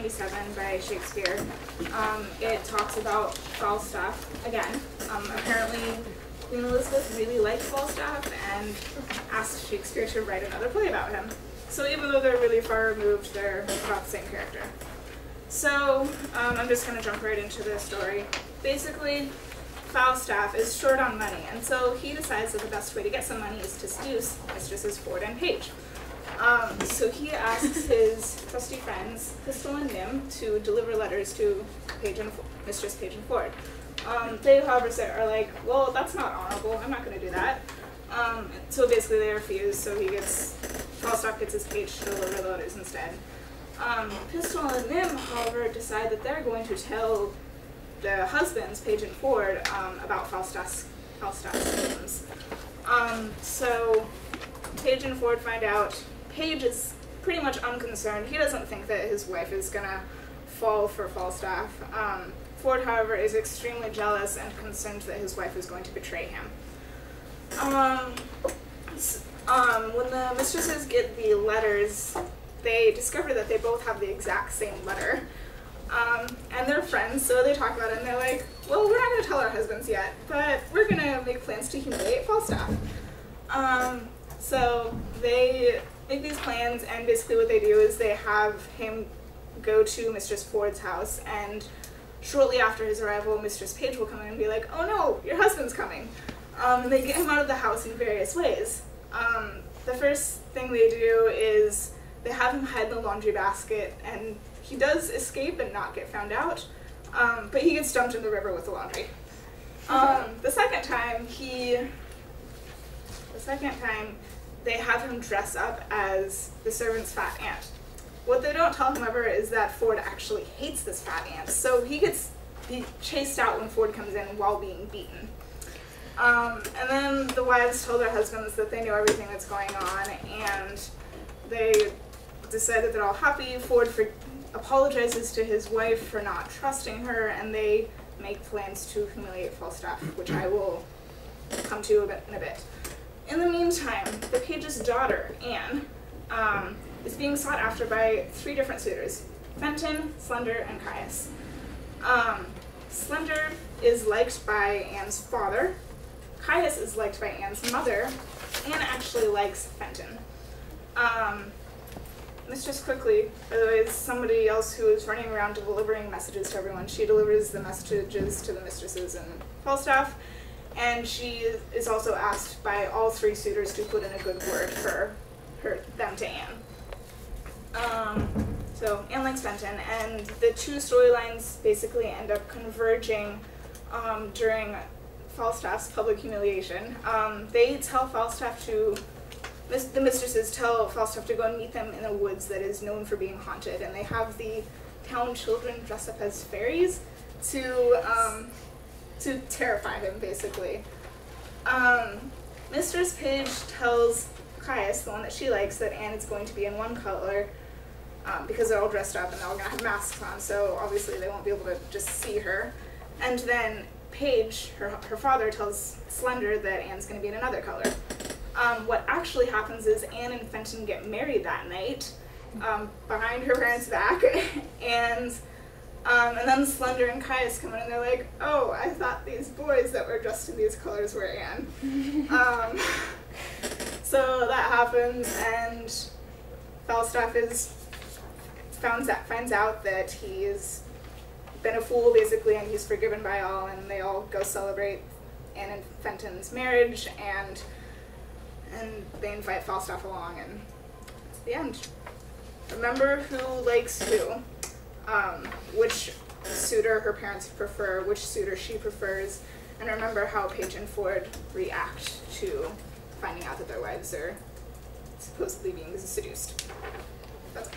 1797 by Shakespeare. It talks about Falstaff again. Apparently Queen Elizabeth really liked Falstaff and asked Shakespeare to write another play about him. So even though they're really far removed, they're about the same character. So I'm just going to jump right into the story. Basically, Falstaff is short on money, and so he decides that the best way to get some money is to seduce Mistresses Ford and Page. So he asks his trusty friends, Pistol and Nym, to deliver letters to Mistress Page and Ford. They, however, are like, well, that's not honorable, I'm not going to do that. So basically they refuse, so Falstaff gets his page to deliver the letters instead. Pistol and Nym, however, decide that they're going to tell the husbands, Page and Ford, about Falstaff's schemes. So Page and Ford find out. Page is pretty much unconcerned. He doesn't think that his wife is gonna fall for Falstaff. Ford, however, is extremely jealous and concerned that his wife is going to betray him. When the mistresses get the letters, they discover that they both have the exact same letter. And they're friends, so they talk about it and they're like, well, we're not going to tell our husbands yet, but we're going to make plans to humiliate Falstaff. So they make these plans, and basically what they do is they have him go to Mistress Ford's house, and shortly after his arrival, Mistress Page will come in and be like, oh no, your husband's coming. And they get him out of the house in various ways. The first thing they do is they have him hide in the laundry basket, and he does escape and not get found out, but he gets dumped in the river with the laundry. The second time, they have him dress up as the servant's fat aunt. What they don't tell him, however, is that Ford actually hates this fat aunt, so he gets chased out when Ford comes in while being beaten. And then the wives tell their husbands that they know everything that's going on, and they decide that they're all happy. Ford apologizes to his wife for not trusting her, and they make plans to humiliate Falstaff, which I will come to in a bit. In the meantime, the page's daughter, Anne, is being sought after by 3 different suitors: Fenton, Slender, and Caius. Slender is liked by Anne's father. Caius is liked by Anne's mother. Anne actually likes Fenton. Mistress Quickly, by the way, is somebody else who is running around delivering messages to everyone. She delivers the messages to the mistresses and Falstaff, and she is also asked by all 3 suitors to put in a good word for them to Anne. So Anne likes Fenton, and the 2 storylines basically end up converging during Falstaff's public humiliation. They tell Falstaff the mistresses tell Falstaff to go and meet them in a woods that is known for being haunted, and they have the town children dress up as fairies to terrify him, basically. Mistress Page tells Caius, the one that she likes, that Anne is going to be in one color because they're all dressed up and they're all going to have masks on, so obviously they won't be able to just see her. And then Page, her father, tells Slender that Anne's going to be in another color. What actually happens is Anne and Fenton get married that night behind her parents' back, and then Slender and Caius come in and they're like, oh, I thought these boys that were dressed in these colors were Anne. So that happens, and Falstaff finds out that he's been a fool, basically, and he's forgiven by all, and they all go celebrate Anne and Fenton's marriage, and they invite Falstaff along, and it's the end. Remember who likes who, which suitor her parents prefer, which suitor she prefers, and remember how Page and Ford react to finding out that their wives are supposedly being seduced. That's all.